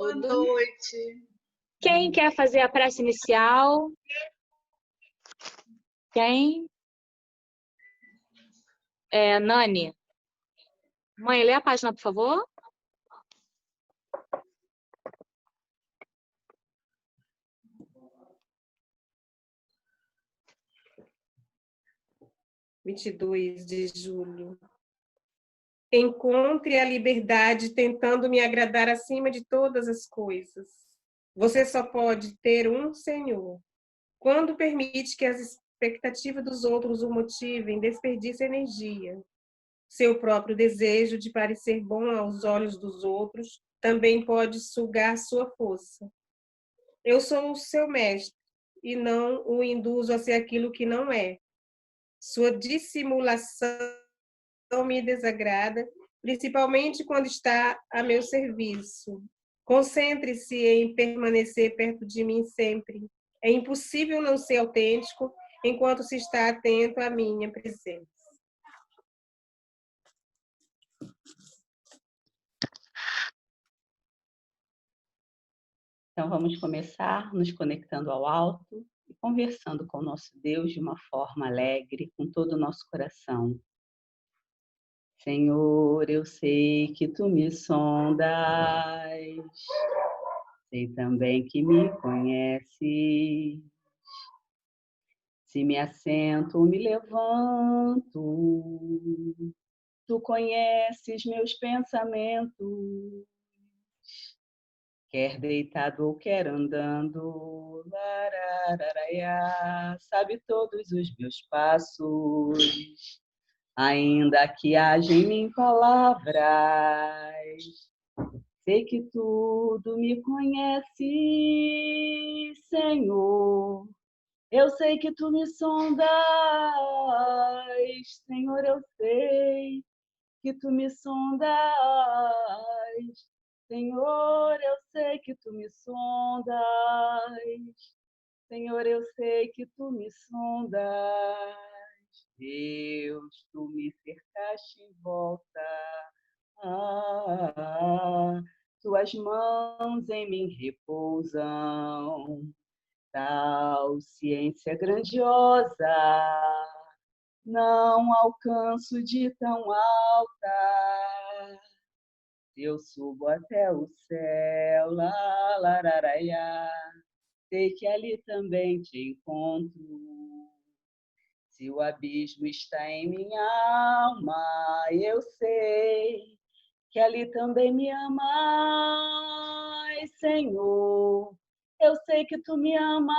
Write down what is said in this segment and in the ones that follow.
Boa noite. Quem quer fazer a prece inicial? Quem? Nani. Mãe, lê a página, por favor. (22 de julho). Encontre a liberdade tentando me agradar acima de todas as coisas. Você só pode ter um Senhor. Quando permite que as expectativas dos outros o motivem, desperdiça energia. Seu próprio desejo de parecer bom aos olhos dos outros também pode sugar sua força. Eu sou o seu mestre e não o induzo a ser aquilo que não é. Sua dissimulação me desagrada, principalmente quando está a meu serviço. Concentre-se em permanecer perto de mim sempre. É impossível não ser autêntico enquanto se está atento à minha presença. Então, vamos começar nos conectando ao alto e conversando com o nosso Deus de uma forma alegre, com todo o nosso coração. Senhor, eu sei que tu me sondas, sei também que me conheces. Se me assento ou me levanto, tu conheces meus pensamentos. Quer deitado ou quer andando, larararaiá, sabe todos os meus passos, ainda que haja em mim palavras. Sei que tudo me conhece, Senhor. Eu sei que tu me sondas, Senhor, eu sei que tu me sondas. Senhor, eu sei que tu me sondas. Senhor, eu sei que tu me sondas. Deus, tu me cercaste em volta. Tuas mãos em mim repousam. Tal ciência grandiosa, não alcanço de tão alta. Se eu subo até o céu, lararaiá, sei que ali também te encontro. Se o abismo está em minha alma, eu sei que ali também me amas, Senhor. Eu sei que tu me amas,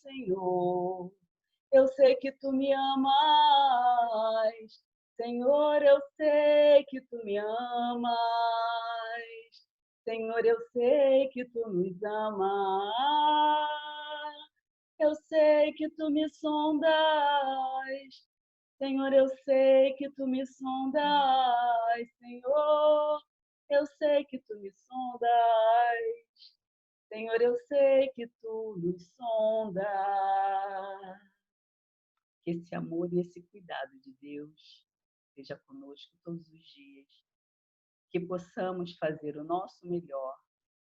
Senhor. Eu sei que tu me amas, Senhor. Eu sei que tu me amas, Senhor. Eu sei que tu nos amas. Eu sei que tu me sondas, Senhor. Eu sei que tu me sondas, Senhor. Eu sei que tu me sondas, Senhor. Eu sei que tu nos sondas. Que esse amor e esse cuidado de Deus esteja conosco todos os dias. Que possamos fazer o nosso melhor.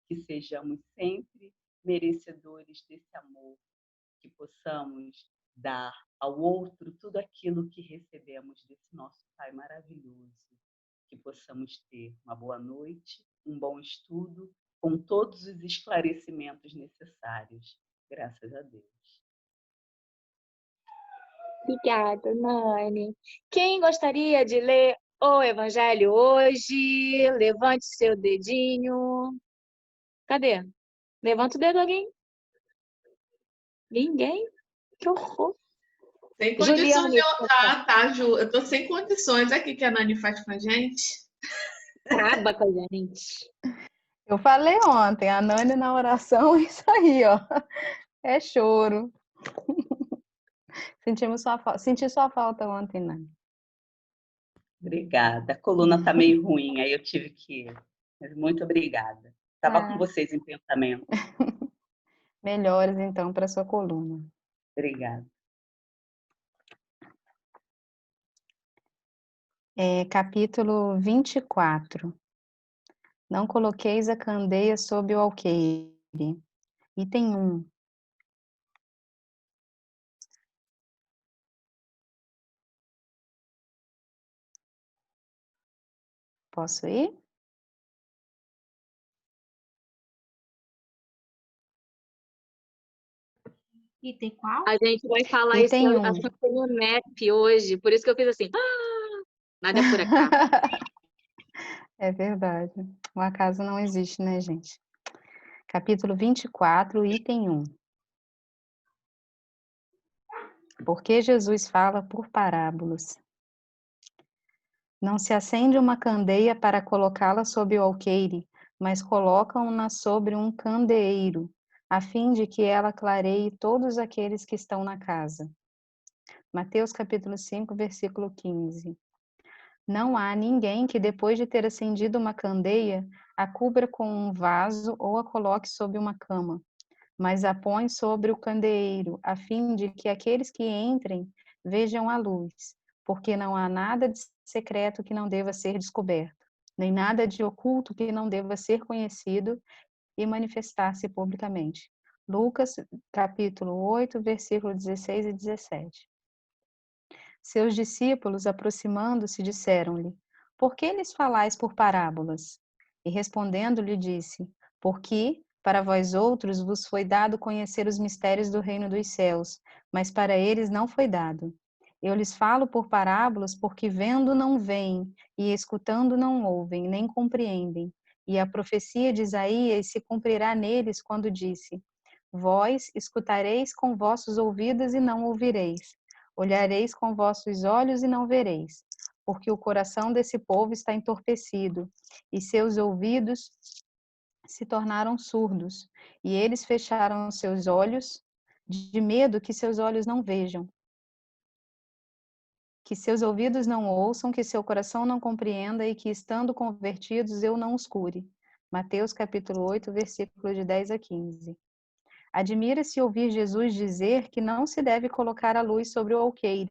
Que sejamos sempre merecedores desse amor. Que possamos dar ao outro tudo aquilo que recebemos desse nosso Pai maravilhoso. Que possamos ter uma boa noite, um bom estudo, com todos os esclarecimentos necessários. Graças a Deus. Obrigada, Nani. Quem gostaria de ler o Evangelho hoje? Levante seu dedinho. Cadê? Levanta o dedo, alguém. Ninguém? Que horror. Sem condições Juliana, de eu tá, Ju? Eu tô sem condições aqui que a Nani faz com a gente. acaba com a gente. Eu falei ontem, a Nani na oração, isso aí, ó. É choro. Senti sua falta ontem, Nani. Obrigada. A coluna está meio ruim, aí eu tive que ir. Mas muito obrigada. Estava com vocês em pensamento. Melhores, então, para sua coluna. Obrigada. Capítulo 24. Não coloqueis a candeia sob o alqueire. Item 1. Posso ir? Item qual? A gente vai falar isso, Item 1. acho que foi no NEP hoje, por isso que eu fiz assim, nada por acaso. É verdade. O acaso não existe, né, gente? Capítulo 24, item 1. Por que Jesus fala por parábolas? Não se acende uma candeia para colocá-la sob o alqueire, mas colocam-na sobre um candeeiro, a fim de que ela clareie todos aqueles que estão na casa. Mateus capítulo 5, versículo 15. Não há ninguém que, depois de ter acendido uma candeia, a cubra com um vaso ou a coloque sob uma cama, mas a põe sobre o candeeiro, a fim de que aqueles que entrem vejam a luz, porque não há nada de secreto que não deva ser descoberto, nem nada de oculto que não deva ser conhecido e manifestar-se publicamente. Lucas, capítulo 8, versículo 16 e 17. Seus discípulos, aproximando-se, disseram-lhe: Por que lhes falais por parábolas? E respondendo-lhe, disse: Porque para vós outros vos foi dado conhecer os mistérios do reino dos céus, mas para eles não foi dado. Eu lhes falo por parábolas, porque vendo não veem, e escutando não ouvem, nem compreendem. E a profecia de Isaías se cumprirá neles quando disse: Vós escutareis com vossos ouvidos e não ouvireis. Olhareis com vossos olhos e não vereis, porque o coração desse povo está entorpecido, e seus ouvidos se tornaram surdos, e eles fecharam seus olhos, de medo que seus olhos não vejam, que seus ouvidos não ouçam, que seu coração não compreenda, e que, estando convertidos, eu não os cure. Mateus capítulo 8, versículo de 10 a 15. Admira-se ouvir Jesus dizer que não se deve colocar a luz sobre o alqueire,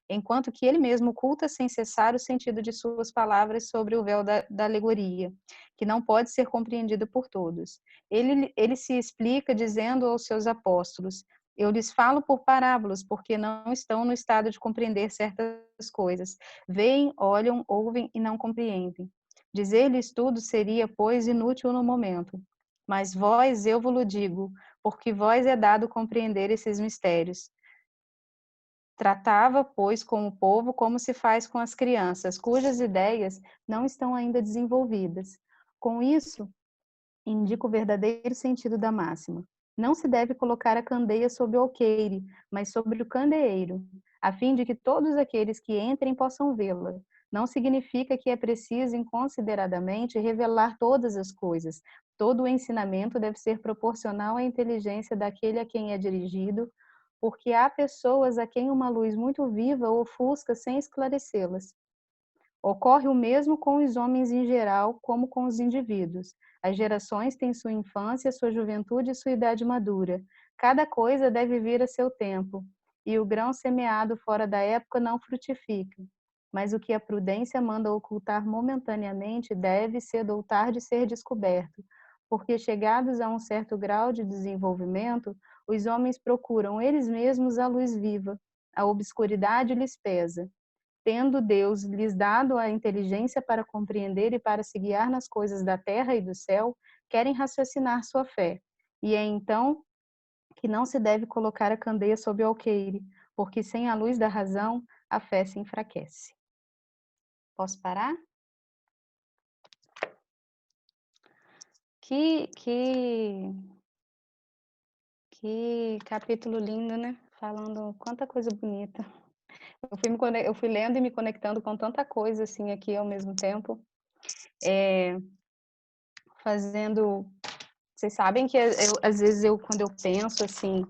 enquanto que ele mesmo oculta sem cessar o sentido de suas palavras sobre o véu da alegoria, que não pode ser compreendido por todos. Ele se explica dizendo aos seus apóstolos: Eu lhes falo por parábolas, porque não estão no estado de compreender certas coisas. Veem, olham, ouvem e não compreendem. Dizer-lhes tudo seria, pois, inútil no momento. Mas vós, eu vos digo, porque vós é dado compreender esses mistérios. Tratava, pois, com o povo como se faz com as crianças, cujas ideias não estão ainda desenvolvidas. Com isso, indica o verdadeiro sentido da máxima. Não se deve colocar a candeia sob o alqueire, mas sobre o candeeiro, a fim de que todos aqueles que entrem possam vê-la. Não significa que é preciso inconsideradamente revelar todas as coisas. Todo o ensinamento deve ser proporcional à inteligência daquele a quem é dirigido, porque há pessoas a quem uma luz muito viva ofusca sem esclarecê-las. Ocorre o mesmo com os homens em geral, como com os indivíduos. As gerações têm sua infância, sua juventude e sua idade madura. Cada coisa deve vir a seu tempo, e o grão semeado fora da época não frutifica. Mas o que a prudência manda ocultar momentaneamente deve cedo ou tarde ser descoberto, porque chegados a um certo grau de desenvolvimento, os homens procuram eles mesmos a luz viva, a obscuridade lhes pesa. Tendo Deus lhes dado a inteligência para compreender e para se guiar nas coisas da terra e do céu, querem raciocinar sua fé. E é então que não se deve colocar a candeia sob o alqueire, porque sem a luz da razão, a fé se enfraquece. Posso parar? Que capítulo lindo, né? Falando quanta coisa bonita. Eu fui lendo e me conectando com tanta coisa assim aqui ao mesmo tempo. Fazendo. Vocês sabem que às vezes quando eu penso assim,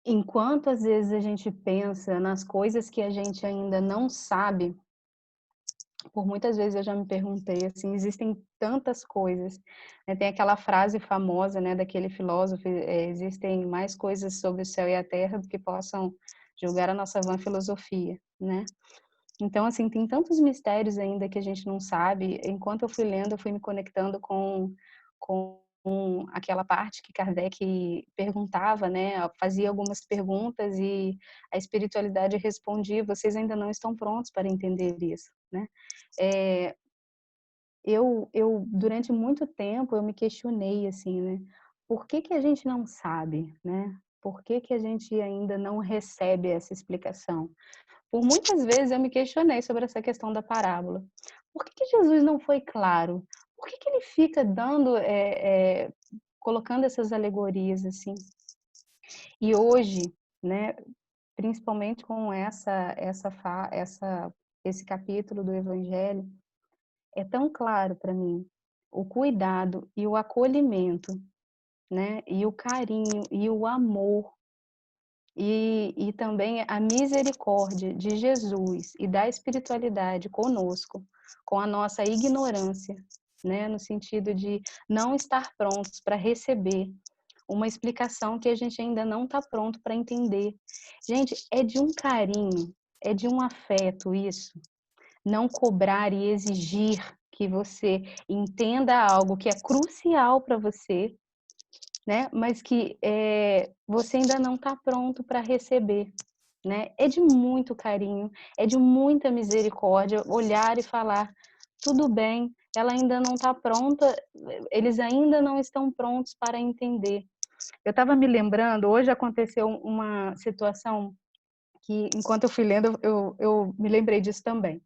enquanto às vezes a gente pensa nas coisas que a gente ainda não sabe, por muitas vezes eu já me perguntei assim, existem tantas coisas, né? Tem aquela frase famosa, né, daquele filósofo, existem mais coisas sobre o céu e a terra do que possam julgar a nossa vã filosofia, né? Então, assim, tem tantos mistérios ainda que a gente não sabe. Enquanto eu fui lendo, eu fui me conectando com aquela parte que Kardec perguntava, né? Fazia algumas perguntas e a espiritualidade respondia: vocês ainda não estão prontos para entender isso, né? É, durante muito tempo, eu me questionei, assim, né? Por que que a gente não sabe, né? Por que que a gente ainda não recebe essa explicação? Por muitas vezes eu me questionei sobre essa questão da parábola. Por que que Jesus não foi claro? Por que que ele fica colocando essas alegorias assim? E hoje, né, principalmente com esse capítulo do Evangelho, é tão claro para mim o cuidado e o acolhimento, né, e o carinho e o amor e também a misericórdia de Jesus e da espiritualidade conosco, com a nossa ignorância, né, no sentido de não estar prontos para receber uma explicação que a gente ainda não está pronto para entender. Gente, é de um carinho, é de um afeto isso. Não cobrar e exigir que você entenda algo que é crucial para você, né? Mas que você ainda não está pronto para receber, né? É de muito carinho, é de muita misericórdia olhar e falar: tudo bem, ela ainda não está pronta, eles ainda não estão prontos para entender. Eu estava me lembrando, hoje aconteceu uma situação que, enquanto eu fui lendo, eu me lembrei disso também.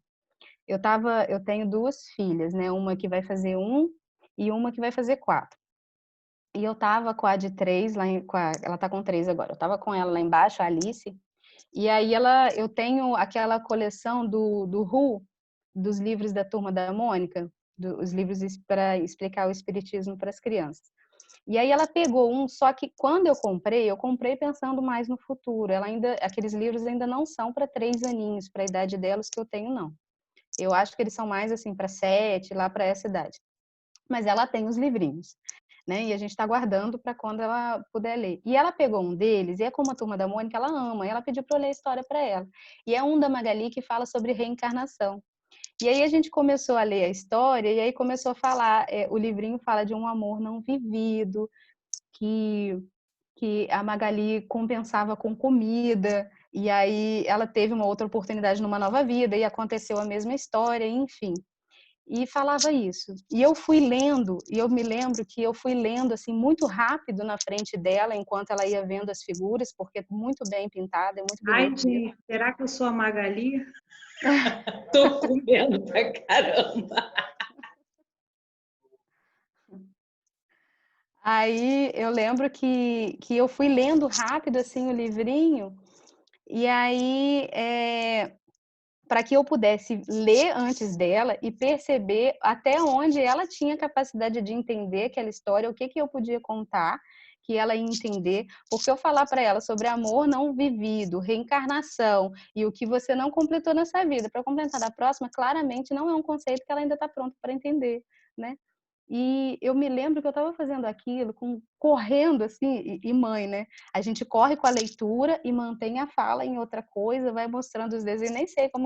Eu tenho duas filhas, né? Uma que vai fazer 1 e uma que vai fazer 4. E eu tava com a de 3, ela tá com 3 agora. Eu tava com ela lá embaixo, a Alice, e aí eu tenho aquela coleção do Who, dos livros da Turma da Mônica, os livros para explicar o espiritismo para as crianças. E aí ela pegou um, só que quando eu comprei pensando mais no futuro. Aqueles livros ainda não são para 3 aninhos, para a idade delas que eu tenho, não. Eu acho que eles são mais assim para 7, lá para essa idade. Mas ela tem os livrinhos, né? E a gente está guardando para quando ela puder ler. E ela pegou um deles, e é como a Turma da Mônica, ela ama, e ela pediu para eu ler a história para ela. E é um da Magali que fala sobre reencarnação. E aí a gente começou a ler a história, e aí começou a falar, o livrinho fala de um amor não vivido, que a Magali compensava com comida, e aí ela teve uma outra oportunidade numa nova vida, e aconteceu a mesma história, enfim. E falava isso. E eu fui lendo, e eu me lembro que eu fui lendo assim muito rápido na frente dela, enquanto ela ia vendo as figuras, porque é muito bem pintada, é muito Ai, bonito. gente, será que eu sou a Magali? Tô comendo pra caramba. Aí eu lembro que eu fui lendo rápido assim o livrinho, e aí para que eu pudesse ler antes dela e perceber até onde ela tinha capacidade de entender aquela história, o que que eu podia contar que ela ia entender, porque eu falar para ela sobre amor não vivido, reencarnação e o que você não completou nessa vida, para completar na próxima, claramente não é um conceito que ela ainda está pronta para entender, né? E eu me lembro que eu estava fazendo aquilo, correndo assim, e mãe, né? A gente corre com a leitura e mantém a fala em outra coisa, vai mostrando os desenhos, nem sei como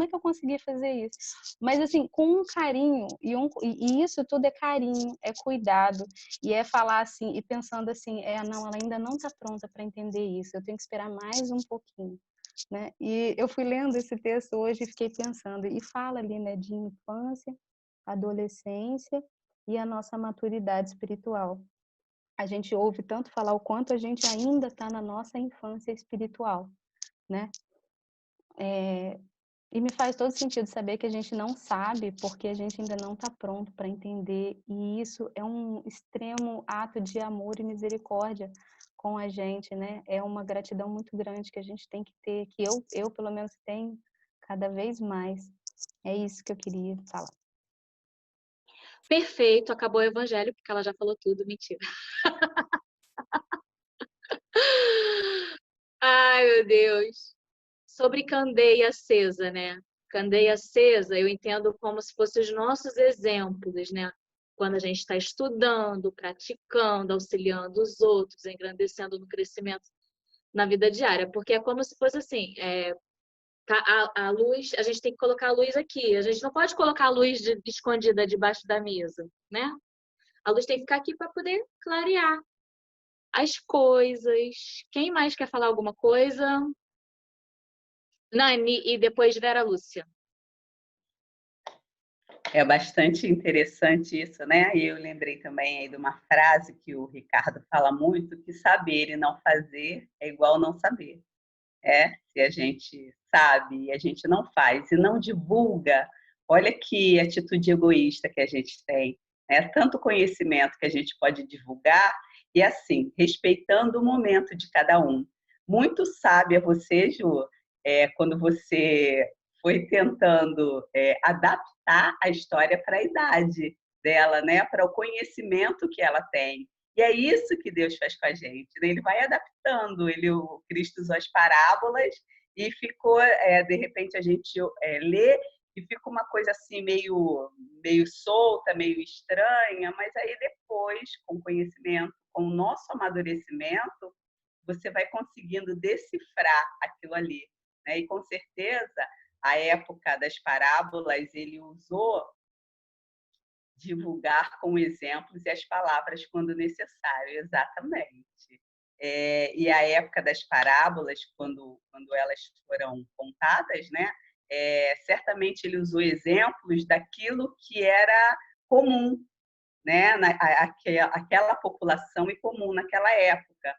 é que eu consegui fazer isso. Mas assim, com um carinho, e isso tudo é carinho, é cuidado, e é falar assim, e pensando assim, não, ela ainda não está pronta para entender isso, eu tenho que esperar mais um pouquinho. Né? E eu fui lendo esse texto hoje e fiquei pensando, e fala ali, né, de infância, adolescência e a nossa maturidade espiritual. A gente ouve tanto falar o quanto a gente ainda está na nossa infância espiritual, né? E me faz todo sentido saber que a gente não sabe porque a gente ainda não está pronto para entender, e isso é um extremo ato de amor e misericórdia com a gente, né? É uma gratidão muito grande que a gente tem que ter, que eu pelo menos tenho cada vez mais. É isso que eu queria falar. Perfeito, acabou o evangelho, porque ela já falou tudo, mentira. Ai, meu Deus. Sobre candeia acesa, né? Candeia acesa, eu entendo como se fossem os nossos exemplos, né? Quando a gente está estudando, praticando, auxiliando os outros, engrandecendo no crescimento na vida diária. Porque é como se fosse assim, A luz, a gente tem que colocar a luz aqui. A gente não pode colocar a luz escondida debaixo da mesa, né? A luz tem que ficar aqui para poder clarear as coisas. Quem mais quer falar alguma coisa? Nani e depois Vera Lúcia. É bastante interessante isso, né? E eu lembrei também aí de uma frase que o Ricardo fala muito, que saber e não fazer é igual não saber. Se a gente sabe e a gente não faz e não divulga, olha que atitude egoísta que a gente tem. Tanto conhecimento que a gente pode divulgar e, assim, respeitando o momento de cada um. Muito sábia você, Ju, quando você foi tentando adaptar a história para a idade dela, né? Para o conhecimento que ela tem. E é isso que Deus faz com a gente, né? Ele vai adaptando, o Cristo usou as parábolas e ficou, de repente, a gente lê e fica uma coisa assim meio solta, meio estranha, mas aí depois, com o conhecimento, com o nosso amadurecimento, você vai conseguindo decifrar aquilo ali, né? E com certeza, a época das parábolas, ele usou divulgar com exemplos e as palavras quando necessário, exatamente. E a época das parábolas, quando elas foram contadas, né? Certamente ele usou exemplos daquilo que era comum, né? Aquela população e comum naquela época.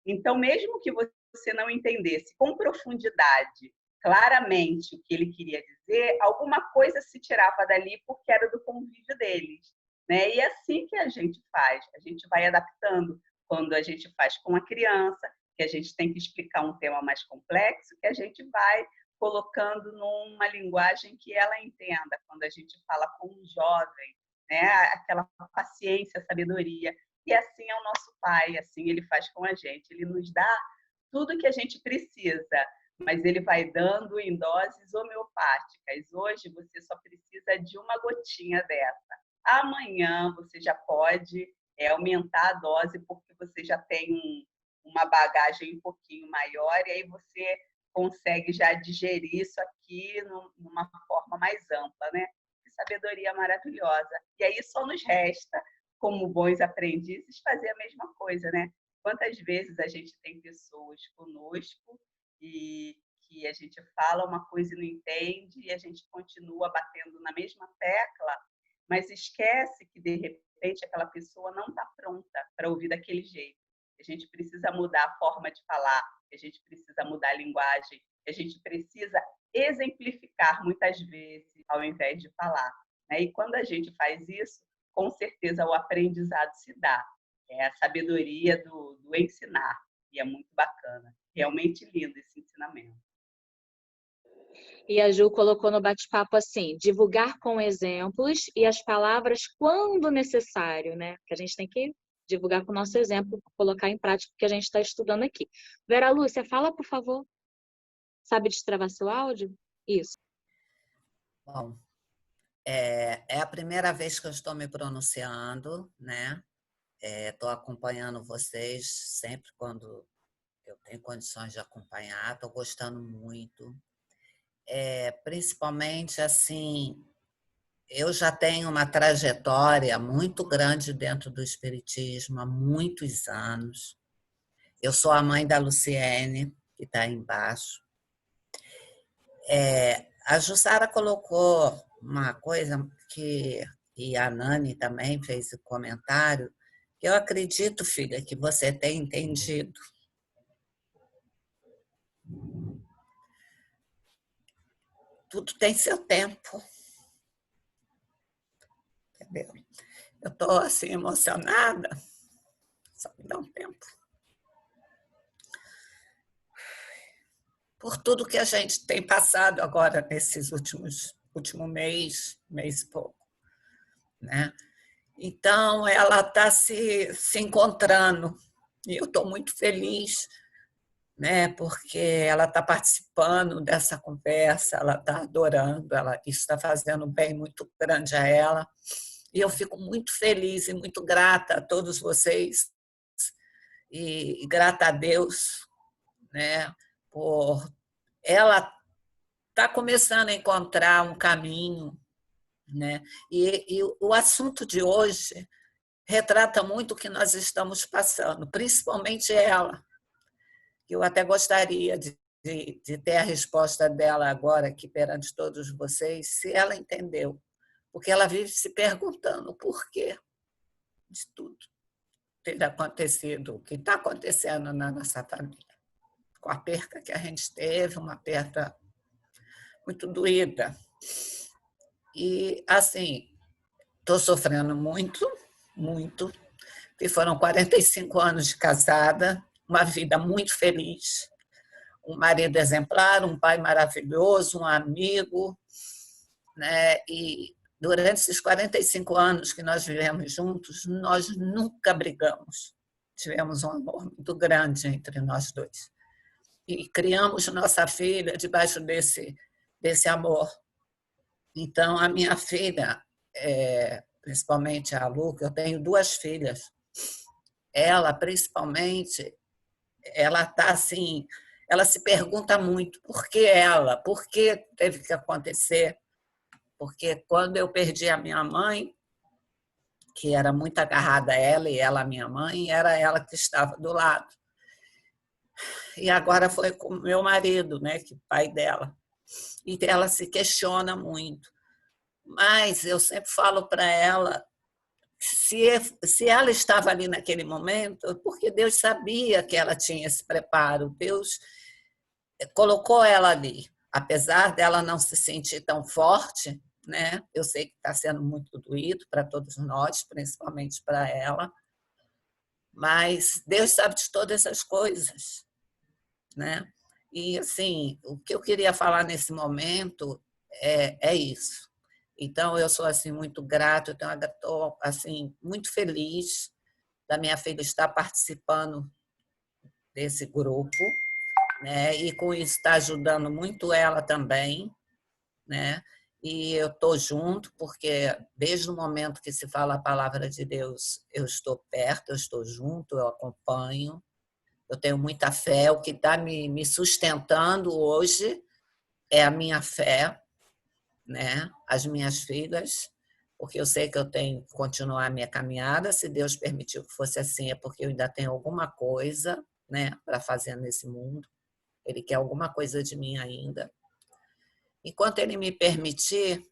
Então, mesmo que você não entendesse com profundidade claramente o que ele queria dizer, alguma coisa se tirava dali porque era do convívio deles, né? E é assim que a gente faz, a gente vai adaptando. Quando a gente faz com a criança, que a gente tem que explicar um tema mais complexo, que a gente vai colocando numa linguagem que ela entenda. Quando a gente fala com um jovem, né? Aquela paciência, sabedoria. E assim é o nosso Pai, assim ele faz com a gente. Ele nos dá tudo que a gente precisa, mas ele vai dando em doses homeopáticas. Hoje você só precisa de uma gotinha dessa. Amanhã você já pode aumentar a dose porque você já tem uma bagagem um pouquinho maior e aí você consegue já digerir isso aqui numa forma mais ampla, né? Que sabedoria maravilhosa. E aí só nos resta, como bons aprendizes, fazer a mesma coisa, né? Quantas vezes a gente tem pessoas conosco e que a gente fala uma coisa e não entende e a gente continua batendo na mesma tecla, mas esquece que, de repente, aquela pessoa não está pronta para ouvir daquele jeito. A gente precisa mudar a forma de falar, a gente precisa mudar a linguagem, a gente precisa exemplificar muitas vezes ao invés de falar, né? E quando a gente faz isso, com certeza o aprendizado se dá. É a sabedoria do ensinar. E é muito bacana. Realmente lindo esse ensinamento. E a Ju colocou no bate-papo assim, divulgar com exemplos e as palavras quando necessário, né? Que a gente tem que divulgar com o nosso exemplo, colocar em prática o que a gente está estudando aqui. Vera Lúcia, fala, por favor. Sabe destravar seu áudio? Isso. Bom, é a primeira vez que eu estou me pronunciando, né? Estou acompanhando vocês sempre quando eu tenho condições de acompanhar, estou gostando muito. Principalmente, assim, eu já tenho uma trajetória muito grande dentro do Espiritismo há muitos anos. Eu sou a mãe da Luciene, que está aí embaixo. A Jussara colocou uma coisa e a Nani também fez o comentário, que eu acredito, filha, que você tem entendido. Tudo tem seu tempo. Entendeu? Eu estou assim emocionada. Só me dá um tempo. Por tudo que a gente tem passado agora nesses último mês e pouco, né? Então, ela está se encontrando e eu estou muito feliz, né? Porque ela está participando dessa conversa, ela está adorando, isso está fazendo um bem muito grande a ela. E eu fico muito feliz e muito grata a todos vocês e grata a Deus, né? Por ela está começando a encontrar um caminho, né? E o assunto de hoje retrata muito o que nós estamos passando, principalmente ela. Eu até gostaria de ter a resposta dela agora aqui perante todos vocês, se ela entendeu, porque ela vive se perguntando o porquê de tudo ter acontecido, o que está acontecendo na nossa família, com a perda que a gente teve, uma perda muito doída. E, assim, estou sofrendo muito, muito, porque foram 45 anos de casada, uma vida muito feliz, um marido exemplar, um pai maravilhoso, um amigo, né? E durante esses 45 anos que nós vivemos juntos, nós nunca brigamos. Tivemos um amor muito grande entre nós dois. E criamos nossa filha debaixo desse amor. Então, a minha filha, principalmente a Lu, que eu tenho 2 filhas, ela, principalmente, ela está assim, ela se pergunta muito por que ela, por que teve que acontecer. Porque quando eu perdi a minha mãe, que era muito agarrada a ela e ela a minha mãe, era ela que estava do lado. E agora foi com o meu marido, né, que é o pai dela. E ela se questiona muito. Mas eu sempre falo para ela, se ela estava ali naquele momento, porque Deus sabia que ela tinha esse preparo, Deus colocou ela ali. Apesar dela não se sentir tão forte, né? Eu sei que está sendo muito doído para todos nós, principalmente para ela, mas Deus sabe de todas essas coisas, né? E, assim, o que eu queria falar nesse momento é isso. Então, eu sou assim muito grata, estou assim, muito feliz da minha filha estar participando desse grupo, né? E com isso está ajudando muito ela também, né? E eu estou junto, porque desde o momento que se fala a palavra de Deus, eu estou perto, eu estou junto, eu acompanho, eu tenho muita fé. O que está me sustentando hoje é a minha fé, né? As minhas filhas, porque eu sei que eu tenho que continuar a minha caminhada. Se Deus permitiu que fosse assim, é porque eu ainda tenho alguma coisa, né, para fazer nesse mundo. Ele quer alguma coisa de mim ainda. Enquanto Ele me permitir,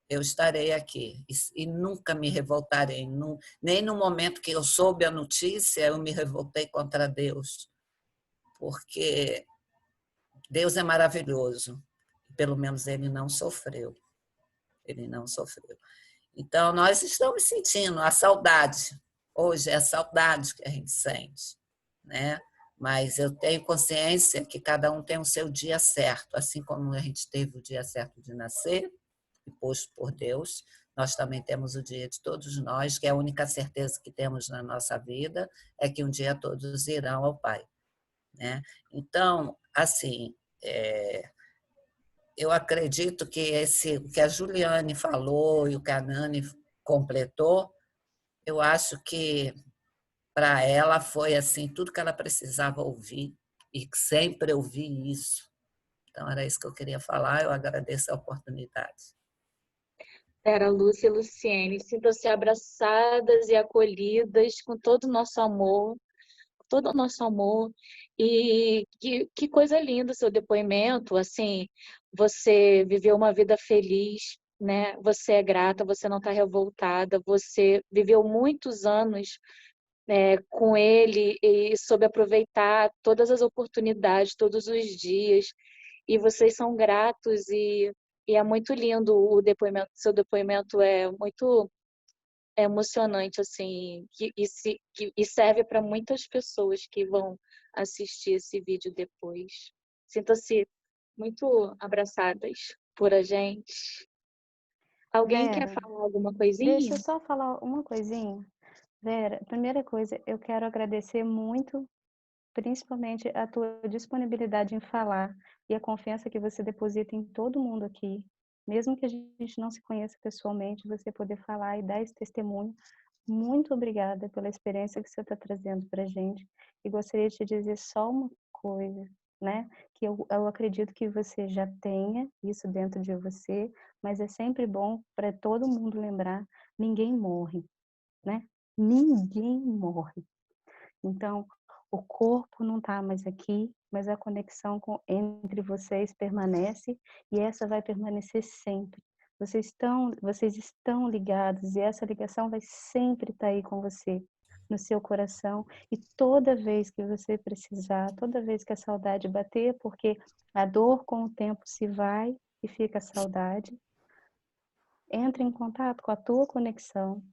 eu estarei aqui e nunca me revoltarei. Nem no momento que eu soube a notícia, eu me revoltei contra Deus, porque Deus é maravilhoso. Pelo menos Ele não sofreu. Ele não sofreu. Então, nós estamos sentindo a saudade. Hoje é a saudade que a gente sente, né? Mas eu tenho consciência que cada um tem o seu dia certo. Assim como a gente teve o dia certo de nascer, posto por Deus, nós também temos o dia de todos nós, que é a única certeza que temos na nossa vida, é que um dia todos irão ao Pai, né? Então, assim, eu acredito que o que a Juliane falou e o que a Nani completou, eu acho que para ela foi assim tudo que ela precisava ouvir, e sempre ouvi isso. Então, era isso que eu queria falar. Eu agradeço a oportunidade. Era Lúcia e Luciene, sintam-se abraçadas e acolhidas com todo o nosso amor, todo o nosso amor. E que coisa linda o seu depoimento, assim, você viveu uma vida feliz, né? Você é grata, você não está revoltada, você viveu muitos anos com ele e soube aproveitar todas as oportunidades, todos os dias, e vocês são gratos e é muito lindo o depoimento, seu depoimento é muito emocionante, assim, e serve para muitas pessoas que vão assistir esse vídeo depois. Sintam-se muito abraçadas por a gente. Alguém quer Vera, falar alguma deixa coisinha? eu só falar uma coisinha. Vera, primeira coisa, eu quero agradecer muito, principalmente a tua disponibilidade em falar e a confiança que você deposita em todo mundo aqui. Mesmo que a gente não se conheça pessoalmente, você poder falar e dar esse testemunho. Muito obrigada pela experiência que você está trazendo para a gente. E gostaria de te dizer só uma coisa. né? Que eu acredito que você já tenha isso dentro de você, mas é sempre bom para todo mundo lembrar, ninguém morre, né? Ninguém morre. Então, o corpo não está mais aqui, mas a conexão entre vocês permanece e essa vai permanecer sempre. Vocês estão ligados e essa ligação vai sempre estar aí com você, no seu coração. E toda vez que você precisar, toda vez que a saudade bater, porque a dor com o tempo se vai e fica a saudade, entre em contato com a tua conexão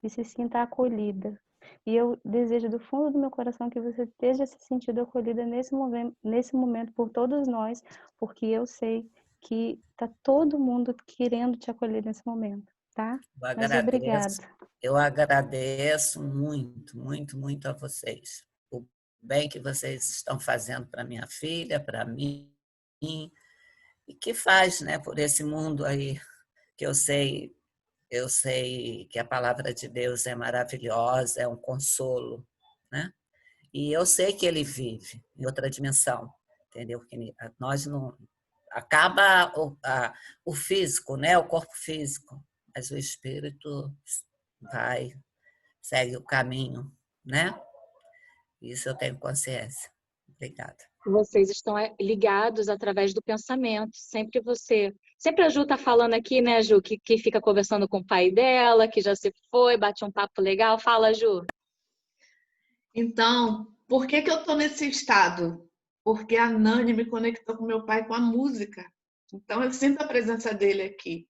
e se sinta acolhida. E eu desejo do fundo do meu coração que você esteja se sentindo acolhida nesse momento por todos nós, porque eu sei que tá todo mundo querendo te acolher nesse momento, tá? Mas obrigado. Eu agradeço muito, muito, muito a vocês. O bem que vocês estão fazendo para minha filha, para mim, e que faz, né, por esse mundo aí, que eu sei que a palavra de Deus é maravilhosa, é um consolo, né? E eu sei que ele vive em outra dimensão, entendeu? Porque nós não acaba o físico, né? O corpo físico, mas o espírito segue o caminho, né? Isso eu tenho consciência. Obrigada. Vocês estão ligados através do pensamento. Sempre a Ju tá falando aqui, né, Ju, que fica conversando com o pai dela, que já se foi, bate um papo legal. Fala, Ju. Então, por que que eu tô nesse estado? Porque a Nani me conectou com meu pai com a música. Então, eu sinto a presença dele aqui.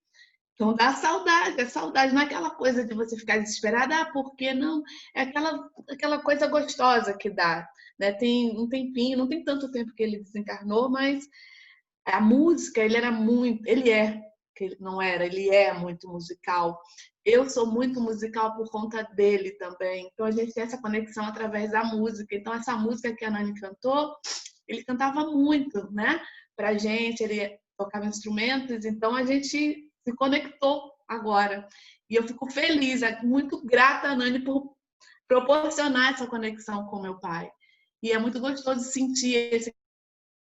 Então, dá saudade, é saudade. Não é aquela coisa de você ficar desesperada, por que não? É aquela coisa gostosa que dá. Né? Tem um tempinho, não tem tanto tempo que ele desencarnou, mas a música, que ele não era, ele é muito musical. Eu sou muito musical por conta dele também. Então a gente tem essa conexão através da música. Então essa música que a Nani cantou, ele cantava muito, né? Pra gente, ele tocava instrumentos, então a gente se conectou agora. E eu fico feliz, muito grata a Nani por proporcionar essa conexão com meu pai. E é muito gostoso sentir esse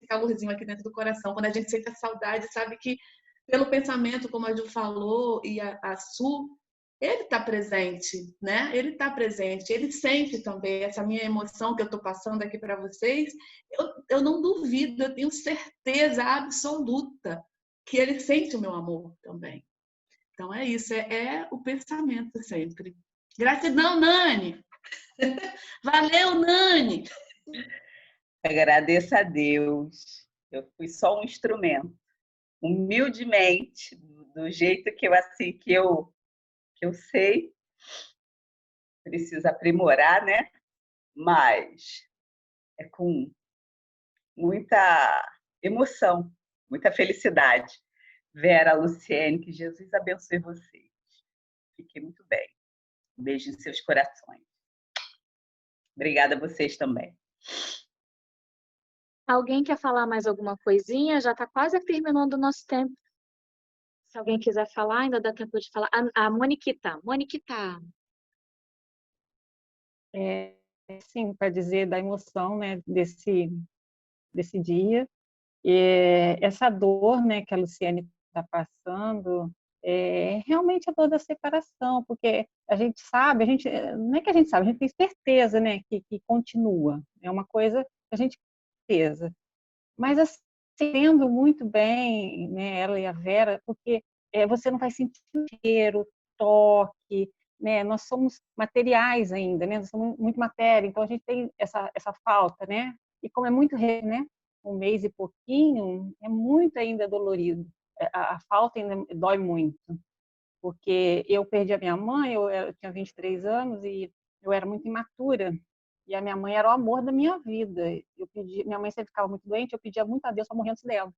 calorzinho aqui dentro do coração. Quando a gente sente a saudade, sabe que pelo pensamento, como a Ju falou, e a Su, ele está presente, né? Ele está presente, ele sente também essa minha emoção que eu estou passando aqui para vocês. Eu não duvido, eu tenho certeza absoluta que ele sente o meu amor também. Então é isso, é o pensamento sempre. Gratidão, Nani! Valeu, Nani! Agradeço a Deus. Eu fui só um instrumento. Humildemente, do jeito que eu sei, preciso aprimorar, né? Mas é com muita emoção, muita felicidade. Vera, Luciene, que Jesus abençoe vocês. Fiquem muito bem. Um beijo em seus corações. Obrigada a vocês também. Alguém quer falar mais alguma coisinha? Já está quase terminando o nosso tempo. Se alguém quiser falar, ainda dá tempo de falar. A Moniquita. Moniquita. Sim, para dizer da emoção, né, desse dia. E essa dor, né, que a Luciene está passando, é realmente a dor da separação, porque a gente sabe, não é que a gente sabe, a gente tem certeza, né, que continua. É uma coisa que a gente tem certeza. Mas assim, entendo muito bem, né, ela e a Vera, porque você não vai sentir o cheiro, toque, né? Nós somos materiais ainda, né? Nós somos muito matéria, então a gente tem essa falta, né? E como é muito, né? Um mês e pouquinho, é muito ainda dolorido. A falta ainda dói muito, porque eu perdi a minha mãe, eu tinha 23 anos e eu era muito imatura. E a minha mãe era o amor da minha vida. Minha mãe sempre ficava muito doente, eu pedia muito a Deus para morrer antes dela,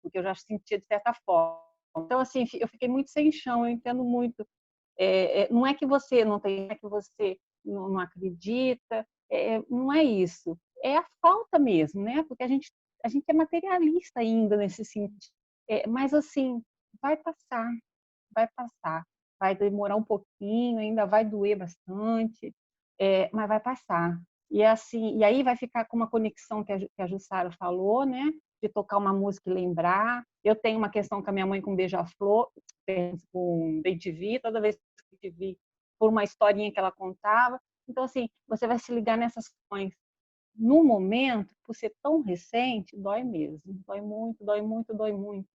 porque eu já sentia de certa forma. Então, assim, eu fiquei muito sem chão, eu entendo muito. Não é que você não tem, não é que você não acredita, não é isso. É a falta mesmo, né? Porque a gente é materialista ainda nesse sentido. Mas, assim, vai passar, vai passar. Vai demorar um pouquinho, ainda vai doer bastante, mas vai passar. E assim, e aí vai ficar com uma conexão que a Jussara falou, né? De tocar uma música e lembrar. Eu tenho uma questão com a minha mãe com Beija-Flor, com Bem-Te-Vi, toda vez que te vi, por uma historinha que ela contava. Então, assim, você vai se ligar nessas questões. No momento, por ser tão recente, dói mesmo. Dói muito, dói muito, dói muito.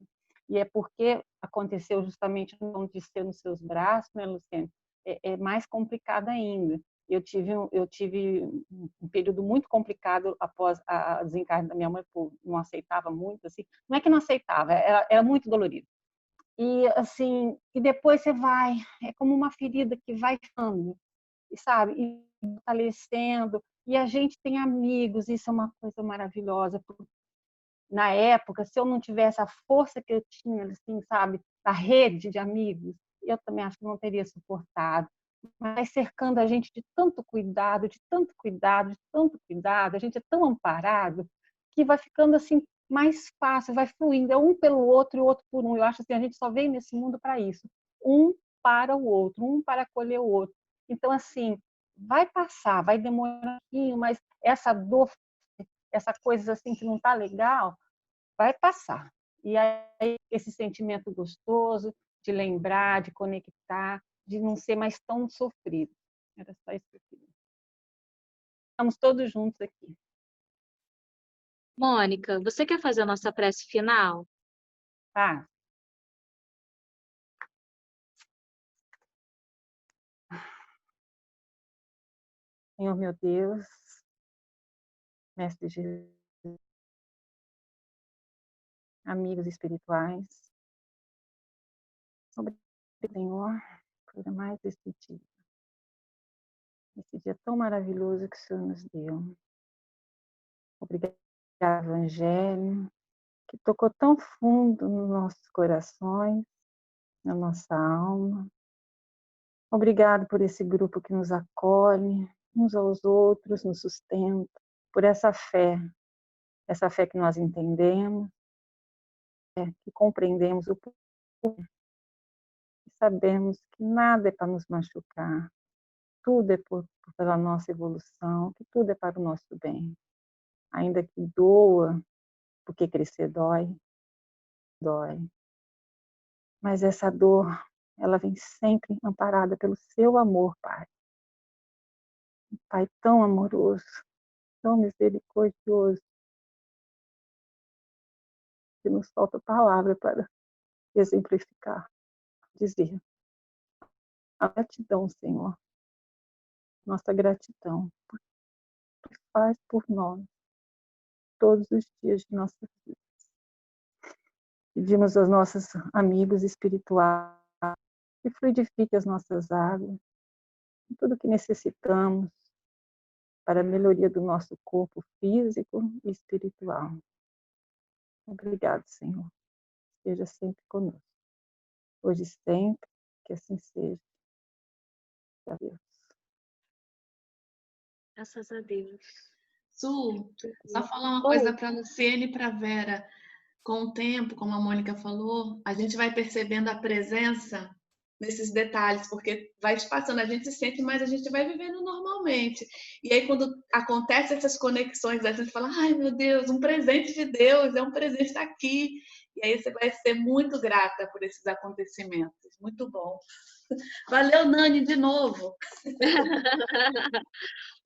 E é porque aconteceu justamente não de ser nos seus braços, né, Luciane? É mais complicado ainda. Eu tive um período muito complicado após a desencarne da minha mãe, porque não aceitava muito, assim. Não é que não aceitava, era muito dolorido. E assim, e depois você vai, é como uma ferida que vai ficando, sabe? E fortalecendo. E a gente tem amigos, isso é uma coisa maravilhosa. Na época, se eu não tivesse a força que eu tinha, assim, sabe, da rede de amigos, eu também acho que não teria suportado. Mas cercando a gente de tanto cuidado, de tanto cuidado, de tanto cuidado, a gente é tão amparado que vai ficando assim mais fácil, vai fluindo, é um pelo outro e o outro por um. Eu acho assim, a gente só veio nesse mundo para isso, um para o outro, um para acolher o outro. Então assim, vai passar, vai demorar um pouquinho, mas essa dor, essa coisa assim que não está legal, vai passar. E aí esse sentimento gostoso de lembrar, de conectar, de não ser mais tão sofrido. Era só isso que eu queria. Estamos todos juntos aqui. Mônica, você quer fazer a nossa prece final? Tá? Senhor meu Deus, Mestre Jesus, amigos espirituais, obrigado, Senhor, por mais esse dia tão maravilhoso que o Senhor nos deu. Obrigado, Evangelho, que tocou tão fundo nos nossos corações, na nossa alma. Obrigado por esse grupo que nos acolhe, uns aos outros, nos sustenta, por essa fé que nós entendemos, que compreendemos o porquê, e sabemos que nada é para nos machucar, tudo é pela nossa evolução, que tudo é para o nosso bem. Ainda que doa, porque crescer dói, mas essa dor, ela vem sempre amparada pelo seu amor, Pai. Um Pai tão amoroso, tão misericordioso, que nos falta palavra para exemplificar, dizer. A gratidão, Senhor, nossa gratidão, por que faz por nós todos os dias de nossa vida. Pedimos aos nossos amigos espirituais que fluidifique as nossas águas, tudo que necessitamos para a melhoria do nosso corpo físico e espiritual. Obrigado, Senhor. Esteja sempre conosco. Hoje e sempre, que assim seja. Adeus. Graças a Deus. Su, só falar uma Oi. coisa para a Luciene e para a Vera. Com o tempo, como a Mônica falou, a gente vai percebendo a presença nesses detalhes, porque vai te passando, a gente se sente, mas a gente vai vivendo normalmente. E aí, quando acontecem essas conexões, a gente fala, ai meu Deus, um presente de Deus, é um presente estar aqui. E aí você vai ser muito grata por esses acontecimentos. Muito bom. Valeu, Nani, de novo.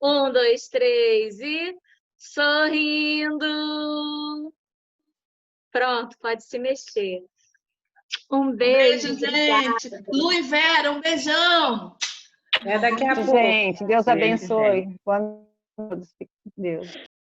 1, 2, 3 e sorrindo. Pronto, pode se mexer. Um beijo, gente. Lu e Vera, um beijão. Até daqui a pouco. Gente, Deus abençoe. Boa noite a todos. Fique com Deus.